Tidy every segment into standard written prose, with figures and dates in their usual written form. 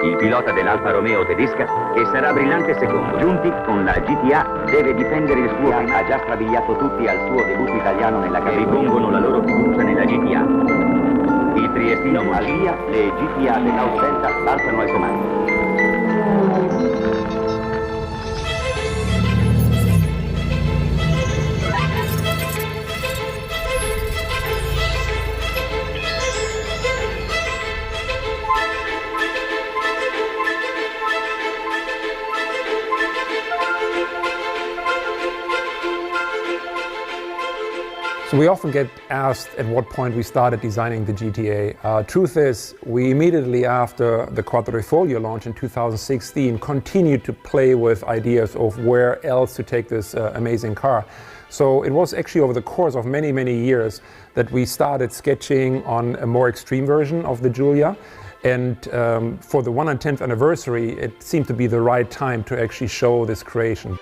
il pilota dell'Alfa Romeo tedesca, che sarà brillante secondo. Giunti con la GTA, deve difendere il suo ha già strabiliato tutti al suo debutto italiano nella categoria. Ripongono la loro fiducia nella GTA. Il triestino al via, le GTA dell'Aus Delta balzano al comando. So we often get asked at what point we started designing the GTA. Truth is, we immediately after the Quadrifoglio launch in 2016 continued to play with ideas of where else to take this amazing car. So it was actually over the course of many, many years that we started sketching on a more extreme version of the Giulia. And for the 110th anniversary, it seemed to be the right time to actually show this creation.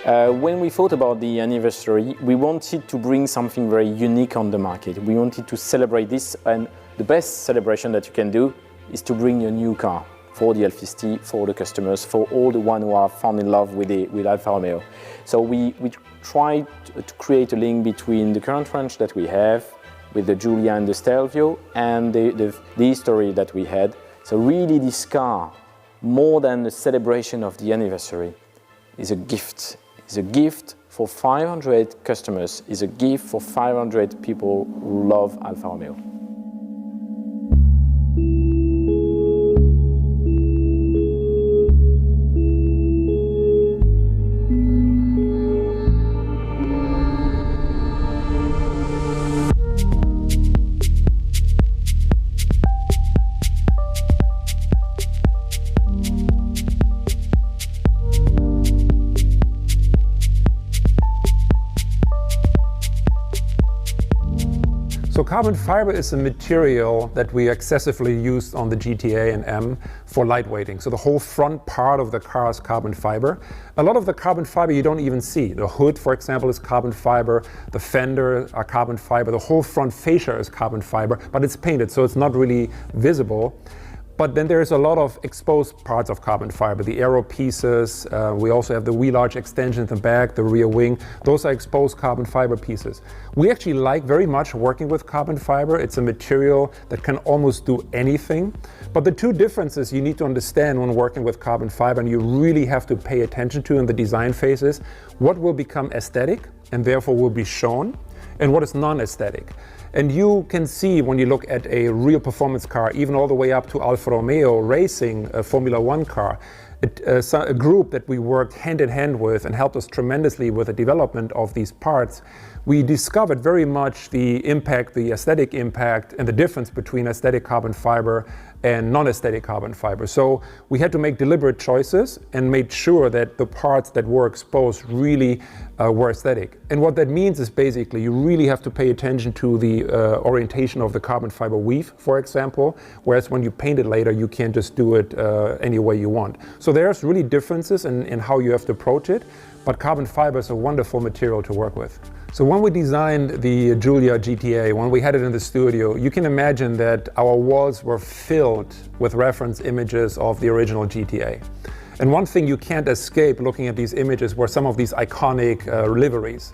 When we thought about the anniversary, we wanted to bring something very unique on the market. We wanted to celebrate this, and the best celebration that you can do is to bring a new car for the Alfisti, for the customers, for all the ones who are fallen in love with Alfa Romeo. So we tried to create a link between the current range that we have with the Giulia and the Stelvio and the history that we had. So really this car, more than the celebration of the anniversary, is a gift. It's a gift for 500 customers, it's a gift for 500 people who love Alfa Romeo. So carbon fiber is a material that we excessively used on the GTA and M for lightweighting. So the whole front part of the car is carbon fiber. A lot of the carbon fiber you don't even see. The hood, for example, is carbon fiber. The fender are carbon fiber. The whole front fascia is carbon fiber, but it's painted, so it's not really visible. But then there's a lot of exposed parts of carbon fiber, the aero pieces. We also have the wheel arch extension in the back, the rear wing. Those are exposed carbon fiber pieces. We actually like very much working with carbon fiber. It's a material that can almost do anything. But the two differences you need to understand when working with carbon fiber, and you really have to pay attention to in the design phases, what will become aesthetic and therefore will be shown, and what is non-aesthetic. And you can see when you look at a real performance car, even all the way up to Alfa Romeo racing a Formula One car, a group that we worked hand in hand with and helped us tremendously with the development of these parts, we discovered very much the impact, the aesthetic impact, and the difference between aesthetic carbon fiber and non-aesthetic carbon fiber. So we had to make deliberate choices and made sure that the parts that were exposed really were aesthetic. And what that means is basically you really have to pay attention to the orientation of the carbon fiber weave, for example, whereas when you paint it later, you can't just do it any way you want. So there's really differences in how you have to approach it, but carbon fiber is a wonderful material to work with. So when we designed the Giulia GTA, when we had it in the studio, you can imagine that our walls were filled with reference images of the original GTA. And one thing you can't escape looking at these images were some of these iconic liveries.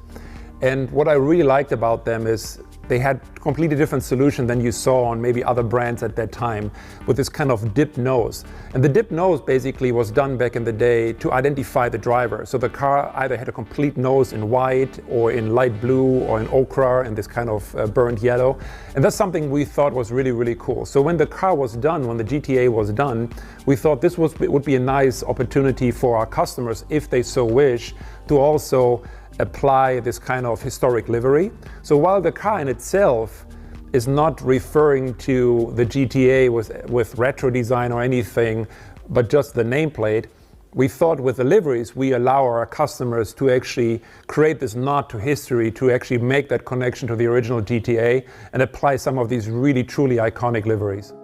And what I really liked about them is they had a completely different solution than you saw on maybe other brands at that time, with this kind of dipped nose. And the dipped nose basically was done back in the day to identify the driver. So the car either had a complete nose in white or in light blue or in ochre and this kind of burnt yellow. And that's something we thought was really, really cool. So when the car was done, when the GTA was done, we thought this would be a nice opportunity for our customers, if they so wish, to also apply this kind of historic livery. So while the car in itself is not referring to the GTA with retro design or anything, but just the nameplate, we thought with the liveries, we allow our customers to actually create this nod to history, to actually make that connection to the original GTA and apply some of these really truly iconic liveries.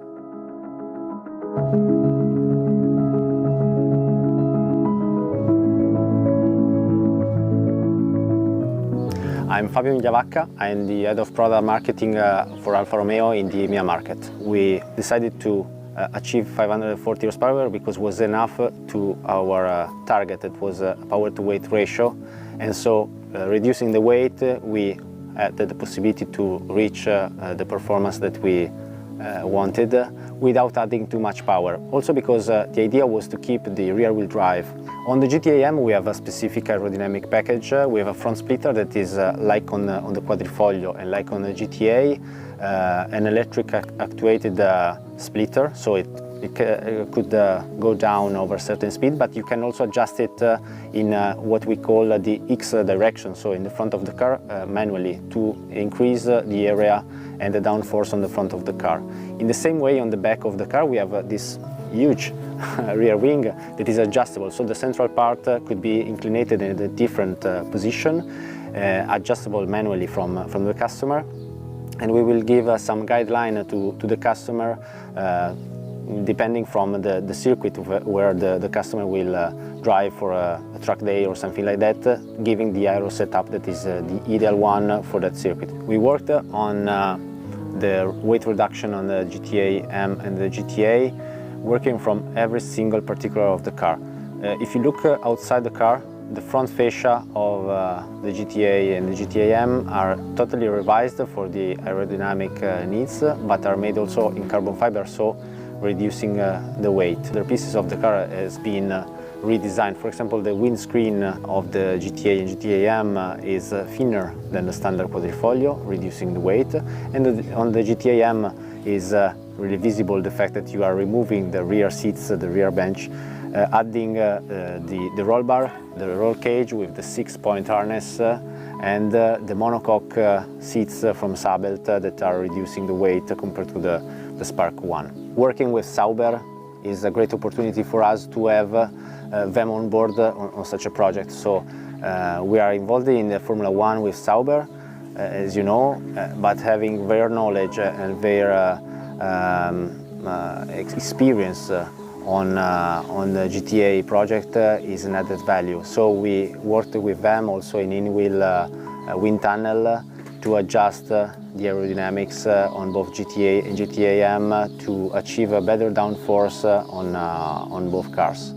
I'm Fabio Migliavacca. I'm the head of product marketing for Alfa Romeo in the EMEA market. We decided to achieve 540 horsepower because it was enough to our target. It was a power to weight ratio, and so reducing the weight, we had the possibility to reach the performance that we wanted without adding too much power. Also because the idea was to keep the rear wheel drive. On the GTA M we have a specific aerodynamic package. We have a front splitter that is like on the Quadrifoglio and like on the GTA, an electric actuated splitter, so it could go down over a certain speed, but you can also adjust it in what we call the X direction, so in the front of the car manually, to increase the area and the downforce on the front of the car. In the same way, on the back of the car we have this huge rear wing that is adjustable, so the central part could be inclinated in a different position, adjustable manually from the customer, and we will give some guideline to the customer depending from the circuit where the customer will drive for a track day or something like that, giving the aero setup that is the ideal one for that circuit. We worked on the weight reduction on the GTA M and the GTA, working from every single particular of the car. If you look outside the car, the front fascia of the GTA and the GTA M are totally revised for the aerodynamic needs, but are made also in carbon fiber, so reducing the weight. The pieces of the car has been redesigned. For example, the windscreen of the GTA and GTA M is thinner than the standard Quadrifoglio, reducing the weight. And on the GTA M is really visible the fact that you are removing the rear seats, the rear bench, adding the roll bar, the roll cage with the 6-point harness, and the monocoque seats from Sabelt that are reducing the weight compared to the Spark 1. Working with Sauber is a great opportunity for us to have them on board on such a project. So we are involved in the Formula 1 with Sauber, as you know, but having their knowledge and their experience on the GTA project is an added value. So we worked with them also in in-wheel wind tunnel to adjust the aerodynamics on both GTA and GTA M to achieve a better downforce on both cars.